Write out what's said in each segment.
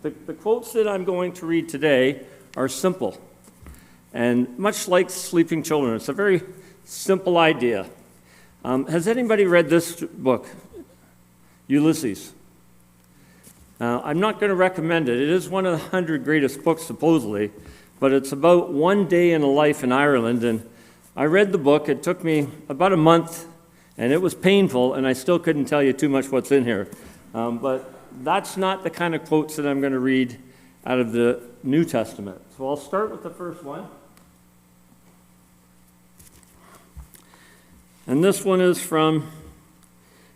The quotes that I'm going to read today are simple. And much like Sleeping Children, it's a very simple idea. Has anybody read this book, Ulysses? I'm not going to recommend it. It is one of the 100 greatest books, supposedly, but it's about one day in a life in Ireland. And I read the book. It took me about a month, and it was painful, and I still couldn't tell you too much what's in here. But that's not the kind of quotes that I'm going to read out of the New Testament. So I'll start with the first one. And this one is from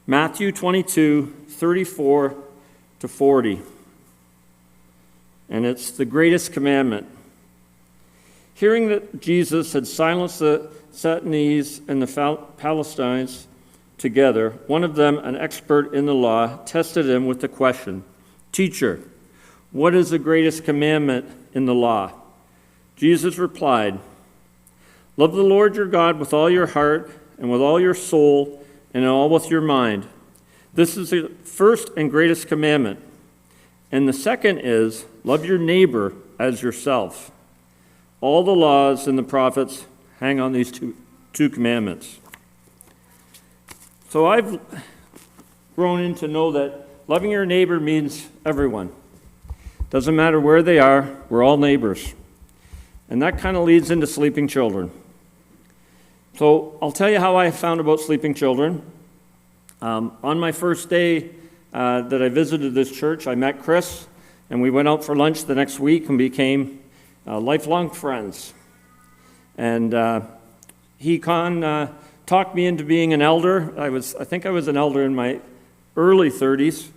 Matthew 22, 34 to 40. And it's the greatest commandment. Hearing that Jesus had silenced the Satanese and the Palestinians together, one of them, an expert in the law, tested him with the question, "Teacher, what is the greatest commandment in the law?" Jesus replied, "Love the Lord your God with all your heart and with all your soul and all with your mind. This is the first and greatest commandment. And the second is, love your neighbor as yourself. All the laws and the prophets hang on these two commandments." So I've grown in to know that loving your neighbor means everyone. Doesn't matter where they are, we're all neighbors. And that kind of leads into Sleeping Children. So I'll tell you how I found about Sleeping Children. On my first day that I visited this church, I met Chris, and we went out for lunch the next week and became lifelong friends. And he talked me into being an elder. I think I was an elder in my early 30s,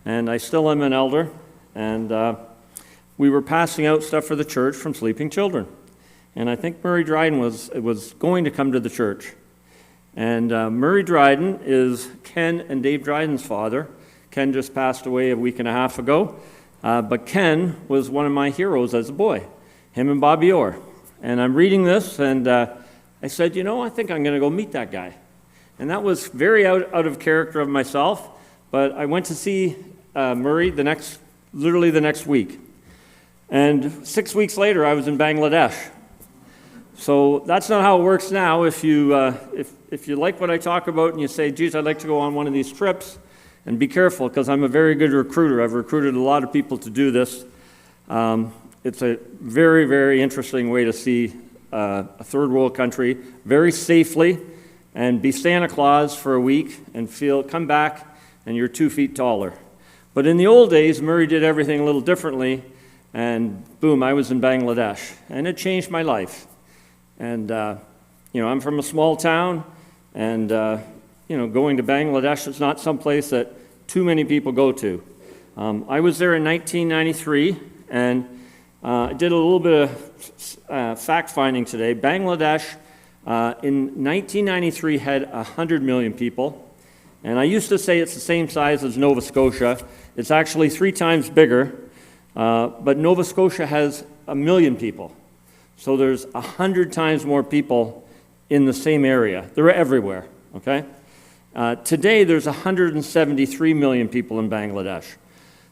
and I still am an elder. And we were passing out stuff for the church from Sleeping Children. And I think Murray Dryden was going to come to the church. And Murray Dryden is Ken and Dave Dryden's father. Ken just passed away a week and a half ago. But Ken was one of my heroes as a boy, him and Bobby Orr. And I'm reading this, and I said, I think I'm going to go meet that guy. And that was very out of character of myself, but I went to see Murray literally the next week. And 6 weeks later, I was in Bangladesh. So that's not how it works now. If you like what I talk about and you say, geez, I'd like to go on one of these trips, and be careful, because I'm a very good recruiter. I've recruited a lot of people to do this. It's a very, very interesting way to see a third world country very safely, and be Santa Claus for a week and come back and you're 2 feet taller. But in the old days, Murray did everything a little differently, and boom, I was in Bangladesh, and it changed my life. And, I'm from a small town, and, going to Bangladesh is not someplace that too many people go to. I was there in 1993, and I did a little bit of fact-finding today. Bangladesh, in 1993, had 100 million people, and I used to say it's the same size as Nova Scotia. It's actually 3 times bigger, but Nova Scotia has 1 million people. So there's 100 times more people in the same area. They're everywhere, okay? Today, there's 173 million people in Bangladesh.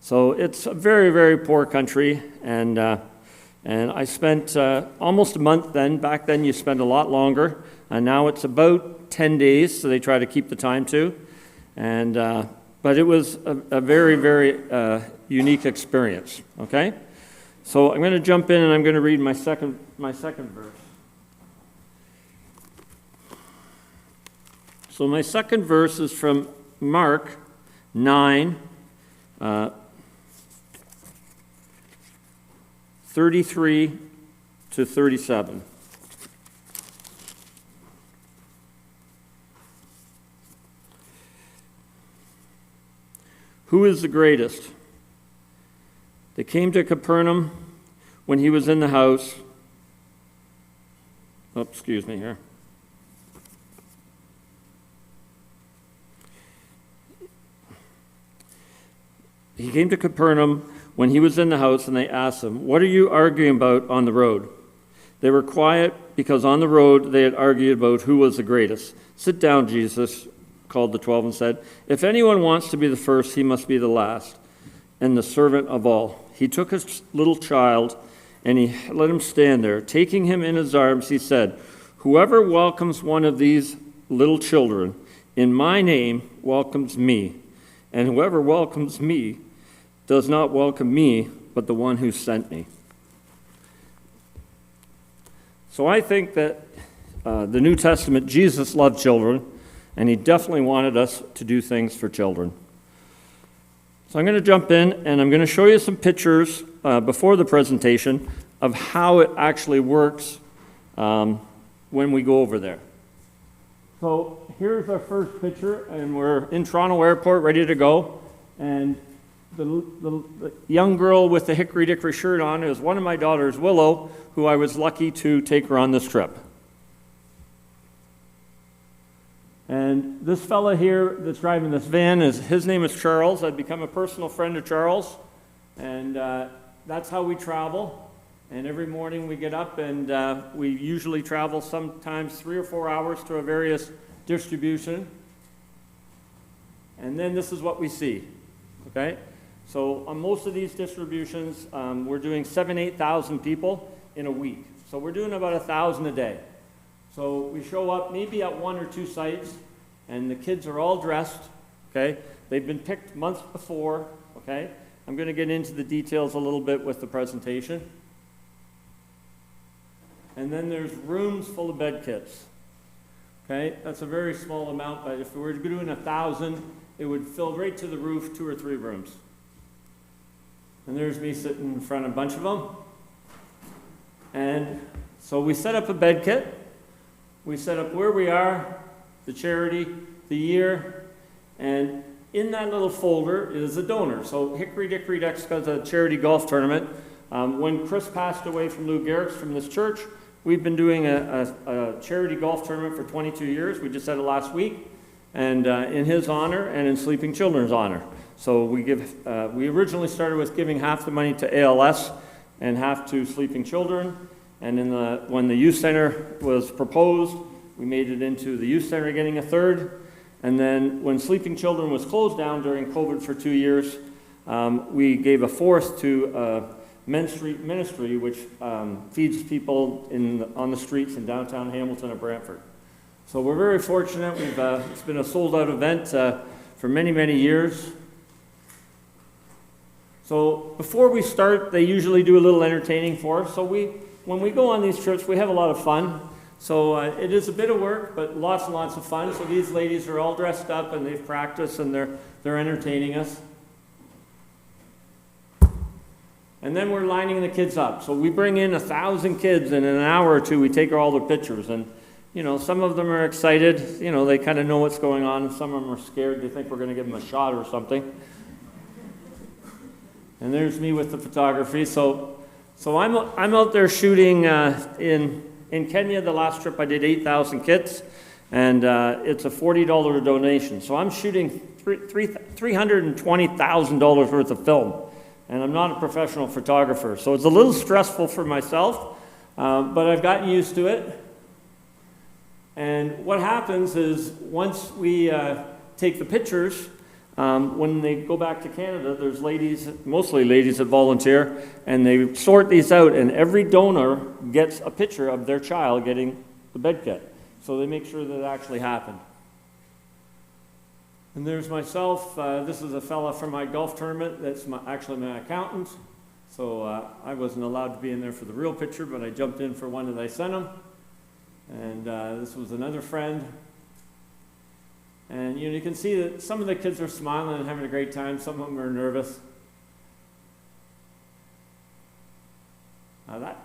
So it's a very, very poor country, and I spent almost a month then. Back then, you spend a lot longer, and now it's about 10 days, so they try to keep the time too. And but it was a very, very unique experience, okay? So I'm going to jump in, and I'm going to read my second verse. So my second verse is from Mark 9, 33 to 37. Who is the greatest? They came to Capernaum when he was in the house. Oh, excuse me here. He came to Capernaum when he was in the house, and they asked him, "What are you arguing about on the road?" They were quiet because on the road they had argued about who was the greatest. "Sit down," Jesus called the 12 and said, "If anyone wants to be the first, he must be the last and the servant of all. He took his little child, and he let him stand there. Taking him in his arms, he said, "Whoever welcomes one of these little children in my name welcomes me, and whoever welcomes me does not welcome me, but the one who sent me." So I think that the New Testament, Jesus loved children, and he definitely wanted us to do things for children. So I'm going to jump in, and I'm going to show you some pictures before the presentation of how it actually works when we go over there. So here's our first picture, and we're in Toronto Airport, ready to go. And the young girl with the hickory dickory shirt on is one of my daughters, Willow, who I was lucky to take her on this trip. And this fella here that's driving this van, his name is Charles. I've become a personal friend of Charles, and that's how we travel. And every morning we get up, and we usually travel sometimes 3 or 4 hours to a various distribution. And then this is what we see, okay? So on most of these distributions, we're doing 8,000 people in a week. So we're doing about 1,000 a day. So we show up maybe at 1 or 2 sites, and the kids are all dressed, okay? They've been picked months before, okay? I'm going to get into the details a little bit with the presentation. And then there's rooms full of bed kits, okay? That's a very small amount, but if we were doing 1,000, it would fill right to the roof, 2 or 3 rooms. And there's me sitting in front of a bunch of them. And so we set up a bed kit. We set up where we are, the charity, the year, and in that little folder is a donor. So Hickory Dickory Ducks does a charity golf tournament. When Chris passed away from Lou Gehrig's from this church, we've been doing a charity golf tournament for 22 years. We just had it last week, and in his honor and in Sleeping Children's honor. So we originally started with giving half the money to ALS and half to Sleeping Children. And when the youth center was proposed, we made it into the youth center getting a third. And then when Sleeping Children was closed down during COVID for 2 years, we gave a fourth to Men's Street Ministry, which feeds people on the streets in downtown Hamilton and Brantford. So we're very fortunate. It's been a sold-out event for many, many years. So before we start, they usually do a little entertaining for us. So when we go on these trips, we have a lot of fun. So it is a bit of work, but lots and lots of fun. So these ladies are all dressed up, and they've practiced, and they're entertaining us. And then we're lining the kids up. So we bring in 1,000 kids, and in an hour or two, we take all their pictures. And, you know, some of them are excited. You know, they kind of know what's going on, and some of them are scared. They think we're going to give them a shot or something. And there's me with the photography. So I'm out there shooting in Kenya. The last trip I did 8,000 kits, and it's a $40 donation. So I'm shooting $320,000 worth of film, and I'm not a professional photographer. So it's a little stressful for myself, but I've gotten used to it. And what happens is once we take the pictures, when they go back to Canada, there's ladies, mostly ladies that volunteer, and they sort these out, and every donor gets a picture of their child getting the bed kit. So they make sure that it actually happened. And there's myself. This is a fella from my golf tournament that's actually my accountant. So I wasn't allowed to be in there for the real picture, but I jumped in for one that I sent him. And this was another friend. And you can see that some of the kids are smiling and having a great time. Some of them are nervous. That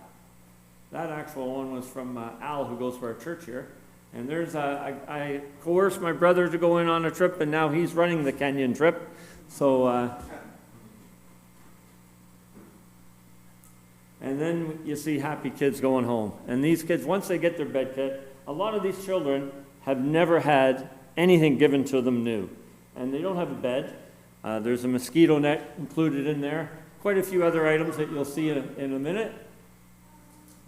actual one was from Al, who goes to our church here. And I coerced my brother to go in on a trip, and now he's running the Kenyan trip. So, and then you see happy kids going home. And these kids, once they get their bed kit, a lot of these children have never had anything given to them new. And they don't have a bed. There's a mosquito net included in there. Quite a few other items that you'll see in a minute.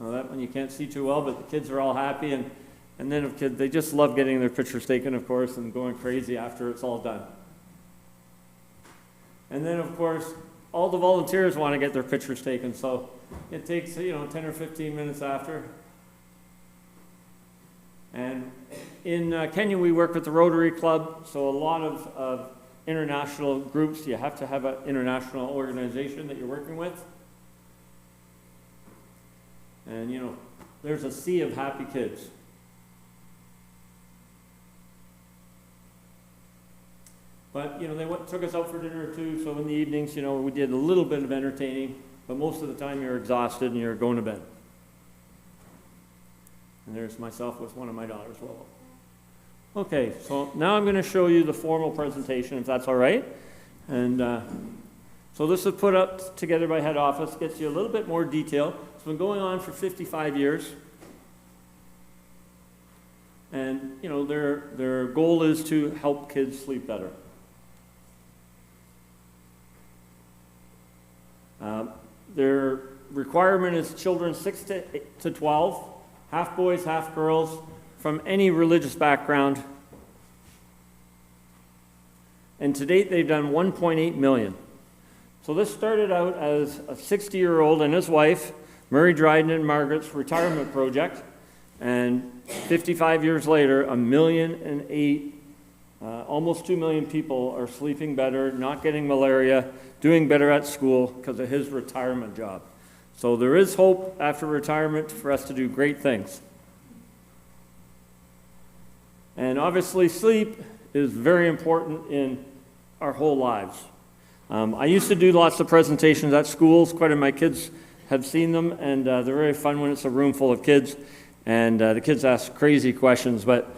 Well, that one you can't see too well, but the kids are all happy. And then they just love getting their pictures taken, of course, and going crazy after it's all done. And then, of course, all the volunteers want to get their pictures taken, so it takes 10 or 15 minutes after. And in Kenya, we work with the Rotary Club, so a lot of international groups, you have to have an international organization that you're working with. And there's a sea of happy kids. But they took us out for dinner too, so in the evenings, we did a little bit of entertaining, but most of the time you're exhausted and you're going to bed. And there's myself with one of my daughters, Willow. Okay, so now I'm going to show you the formal presentation, if that's all right. And so this is put up together by head office, gets you a little bit more detail. It's been going on for 55 years. And, their goal is to help kids sleep better. Their requirement is children 6 to 12, half boys, half girls, from any religious background. And to date, they've done 1.8 million. So this started out as a 60-year-old and his wife, Murray Dryden and Margaret's retirement project. And 55 years later, 1.8 million, almost 2 million people are sleeping better, not getting malaria, doing better at school because of his retirement job. So there is hope after retirement for us to do great things. And obviously sleep is very important in our whole lives. I used to do lots of presentations at schools. Quite a few of my kids have seen them, and they're very fun when it's a room full of kids. And the kids ask crazy questions, but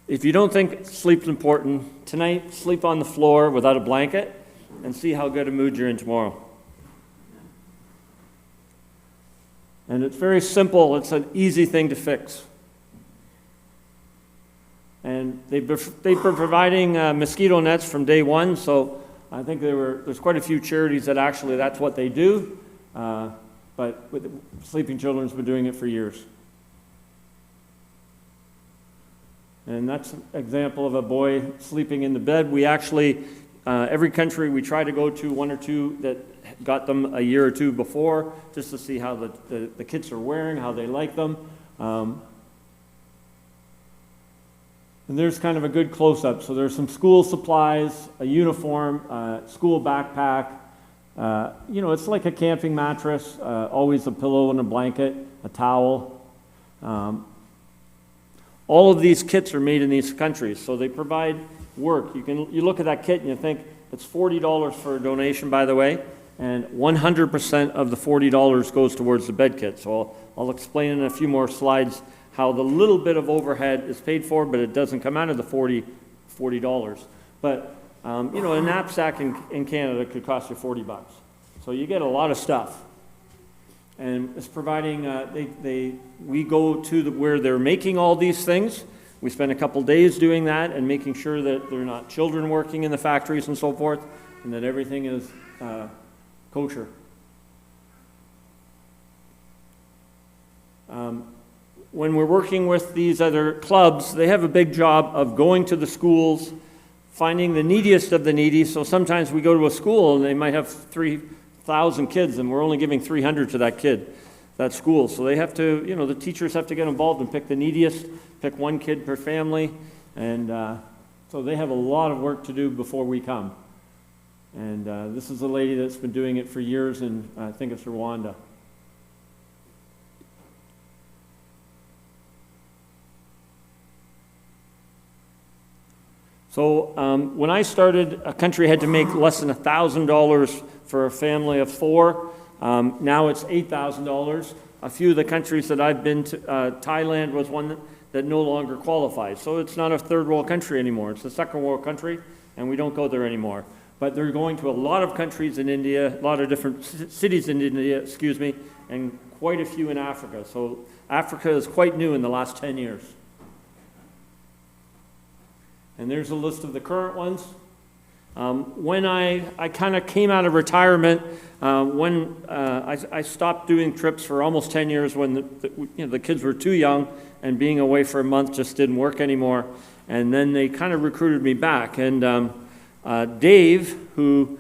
if you don't think sleep's important, tonight sleep on the floor without a blanket and see how good a mood you're in tomorrow. And it's very simple. It's an easy thing to fix. And they've been providing mosquito nets from day one, so I think there's quite a few charities that actually that's what they do. But with Sleeping Children's been doing it for years. And that's an example of a boy sleeping in the bed. We actually, every country we try to go to, one or two that got them a year or two before, just to see how the kids are wearing, how they like them. And there's kind of a good close-up. So there's some school supplies, a uniform, school backpack. It's like a camping mattress, always a pillow and a blanket, a towel. All of these kits are made in these countries, so they provide work. You look at that kit and you think, it's $40 for a donation, by the way, and 100% of the $40 goes towards the bed kit. So I'll explain in a few more slides how the little bit of overhead is paid for, but it doesn't come out of the $40. But, a knapsack in Canada could cost you $40. So you get a lot of stuff. And it's providing, we go to where they're making all these things. We spend a couple days doing that and making sure that there are not children working in the factories and so forth, and that everything is kosher. When we're working with these other clubs, they have a big job of going to the schools, finding the neediest of the needy. So sometimes we go to a school and they might have 3,000 kids and we're only giving 300 to that school. So they have to, the teachers have to get involved and pick the neediest, pick one kid per family. And so they have a lot of work to do before we come. And this is a lady that's been doing it for years, and I think it's Rwanda. So when I started, a country had to make less than $1,000 for a family of 4. Now it's $8,000. A few of the countries that I've been to, Thailand was one that no longer qualifies. So it's not a third world country anymore. It's a second world country, and we don't go there anymore. But they're going to a lot of countries in India, a lot of different cities in India, and quite a few in Africa. So Africa is quite new in the last 10 years. And there's a list of the current ones. When I kind of came out of retirement, when I stopped doing trips for almost 10 years when the kids were too young, and being away for a month just didn't work anymore. And then they kind of recruited me back. And Dave, who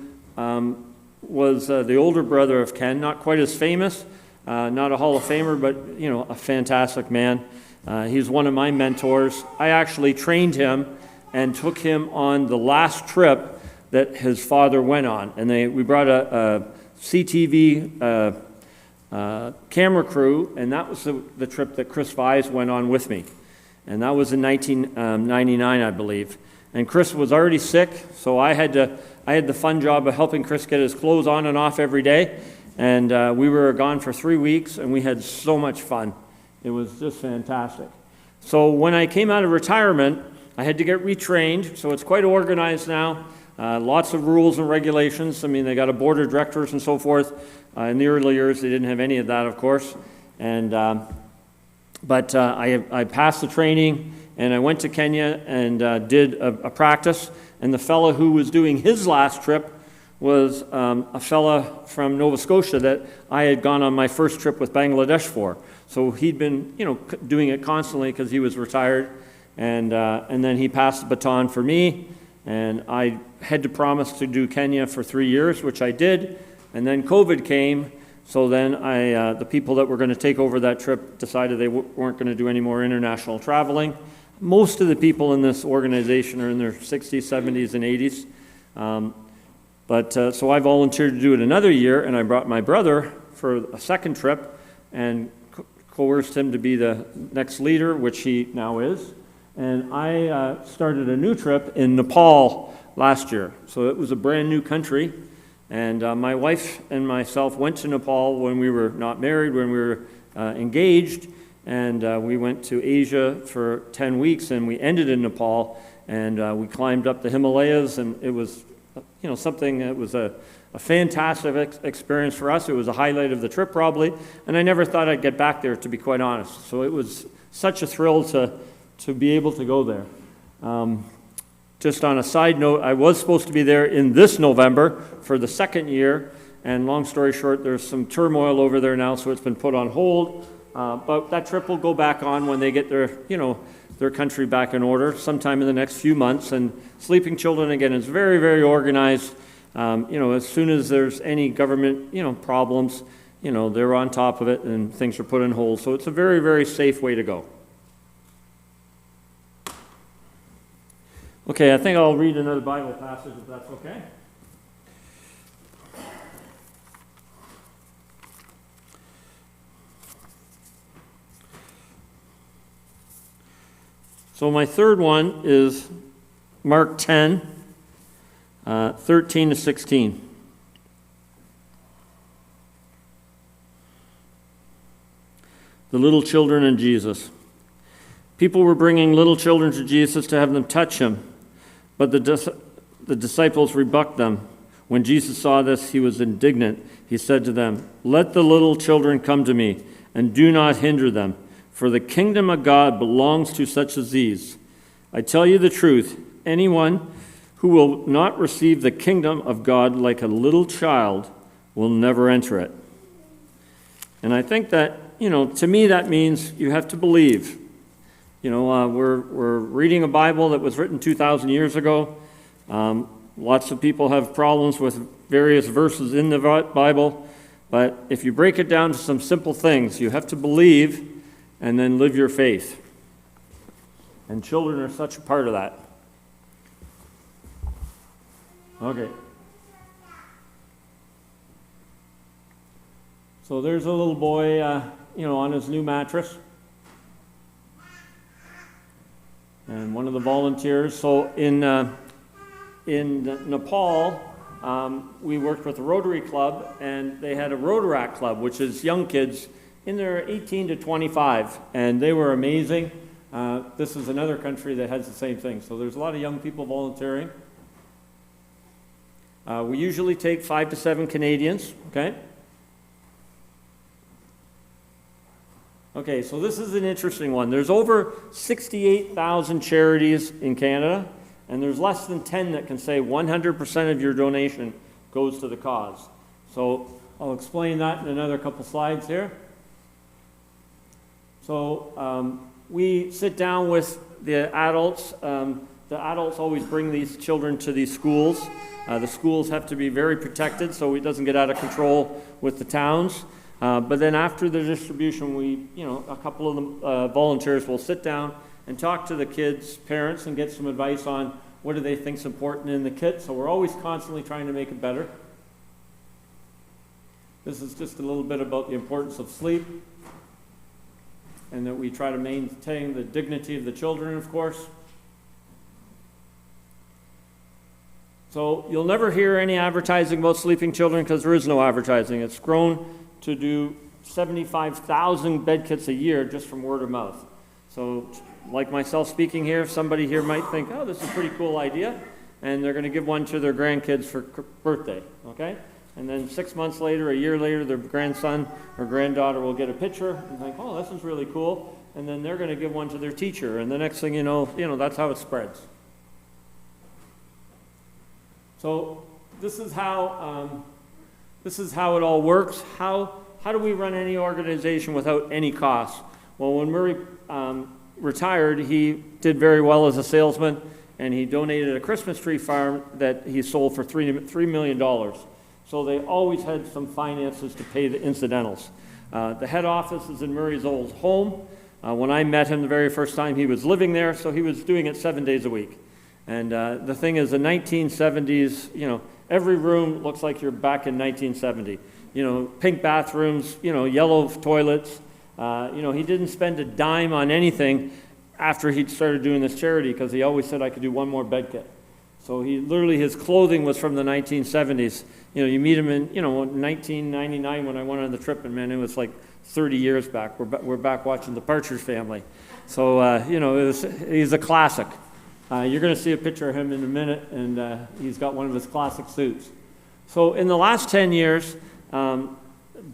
was the older brother of Ken, not quite as famous, not a Hall of Famer, but a fantastic man. He's one of my mentors. I actually trained him and took him on the last trip that his father went on. And we brought a CTV camera crew, and that was the trip that Chris Vise went on with me. And that was in 1999, I believe. And Chris was already sick, so I had the fun job of helping Chris get his clothes on and off every day. And we were gone for 3 weeks, and we had so much fun. It was just fantastic. So when I came out of retirement, I had to get retrained, so it's quite organized now. Lots of rules and regulations. I mean, they got a board of directors and so forth. In the early years, they didn't have any of that, of course. But I passed the training, and I went to Kenya and did a practice. And the fellow who was doing his last trip was a fella from Nova Scotia that I had gone on my first trip with Bangladesh for. So he'd been, doing it constantly because he was retired. And then he passed the baton for me, and I had to promise to do Kenya for 3 years, which I did. And then COVID came. So then the people that were going to take over that trip decided they weren't going to do any more international traveling. Most of the people in this organization are in their 60s, 70s, and 80s. So I volunteered to do it another year, and I brought my brother for a second trip and coerced him to be the next leader, which he now is. And I started a new trip in Nepal last year. So it was a brand new country. And my wife and myself went to Nepal when we were not married, when we were engaged, and we went to Asia for 10 weeks, and we ended in Nepal, and we climbed up the Himalayas, and it was, something that was a fantastic experience for us. It was a highlight of the trip, probably, and I never thought I'd get back there, to be quite honest. So it was such a thrill to be able to go there. Just on a side note, I was supposed to be there in this November for the second year, and long story short, there's some turmoil over there now, so it's been put on hold. But that trip will go back on when they get their country back in order, sometime in the next few months. And Sleeping Children, again, is very, very organized. As soon as there's any government, problems, they're on top of it, and things are put on hold. So it's a very, very safe way to go. Okay, I think I'll read another Bible passage if that's okay. So my third one is Mark 10, 13 to 16. The little children and Jesus. People were bringing little children to Jesus to have them touch him. But the disciples rebuked them. When Jesus saw this, he was indignant. He said to them, "Let the little children come to me, and do not hinder them, for the kingdom of God belongs to such as these. I tell you the truth, anyone who will not receive the kingdom of God like a little child will never enter it." And I think that, to me that means you have to believe. We're reading a Bible that was written 2,000 years ago. Lots of people have problems with various verses in the Bible, but if you break it down to some simple things, you have to believe and then live your faith. And children are such a part of that. Okay. So there's a little boy, on his new mattress. And one of the volunteers, so in Nepal, we worked with the Rotary Club, and they had a Rotaract Club, which is young kids in their 18 to 25, and they were amazing. This is another country that has the same thing, so there's a lot of young people volunteering. We usually take 5 to 7 Canadians, okay? Okay, so this is an interesting one. There's over 68,000 charities in Canada, and there's less than 10 that can say 100% of your donation goes to the cause. So I'll explain that in another couple slides here. So we sit down with the adults. The the adults always bring these children to these schools. The schools have to be very protected so it doesn't get out of control with the towns. But then after the distribution, a couple of the volunteers will sit down and talk to the kids' parents and get some advice on what do they think is important in the kit. So we're always constantly trying to make it better. This is just a little bit about the importance of sleep, and that we try to maintain the dignity of the children, of course. So you'll never hear any advertising about sleeping children because there is no advertising. It's grown to do 75,000 bed kits a year just from word of mouth. So like myself speaking here, somebody here might think, oh, this is a pretty cool idea, and they're going to give one to their grandkids for birthday, okay? And then 6 months later, a year later, their grandson or granddaughter will get a picture and think, oh, this is really cool, and then they're going to give one to their teacher, and the next thing you know, that's how it spreads. So this is how it all works. How do we run any organization without any cost? Well, when Murray retired, he did very well as a salesman, and he donated a Christmas tree farm that he sold for $3 million. So they always had some finances to pay the incidentals. The head office is in Murray's old home. When I met him the very first time, he was living there, so he was doing it 7 days a week. And the thing is, the 1970s, every room looks like you're back in 1970. Pink bathrooms, yellow toilets. He didn't spend a dime on anything after he'd started doing this charity because he always said I could do one more bed kit. So his clothing was from the 1970s. You meet him in, 1999 when I went on the trip, and man, it was like 30 years back. We're back watching the Partridge Family. So, he's a classic. You're going to see a picture of him in a minute, and he's got one of his classic suits. So in the last 10 years,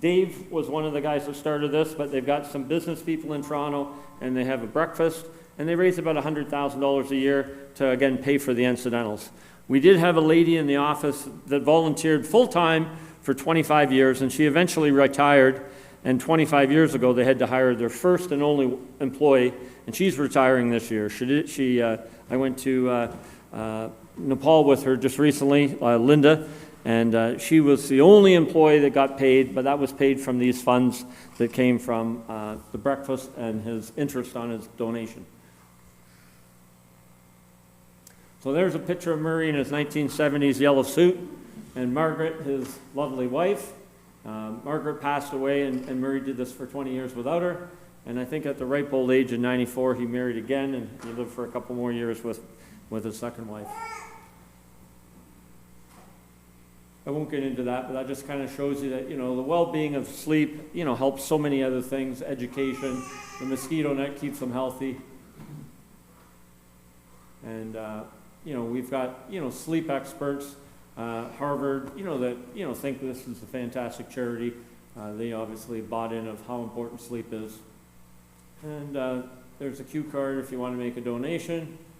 Dave was one of the guys that started this, but they've got some business people in Toronto, and they have a breakfast, and they raise about $100,000 a year to, again, pay for the incidentals. We did have a lady in the office that volunteered full-time for 25 years, and she eventually retired, and 25 years ago, they had to hire their first and only employee, and she's retiring this year. I went to Nepal with her just recently, Linda, and she was the only employee that got paid, but that was paid from these funds that came from the breakfast and his interest on his donation. So there's a picture of Murray in his 1970s yellow suit, and Margaret, his lovely wife. Margaret passed away, and Murray did this for 20 years without her. And I think at the ripe old age of 94, he married again, and he lived for a couple more years with his second wife. I won't get into that, but that just kind of shows you that, the well-being of sleep, helps so many other things, education. The mosquito net keeps them healthy. And, we've got, sleep experts, Harvard, that, think this is a fantastic charity. They obviously bought in of how important sleep is. And there's a cue card if you want to make a donation.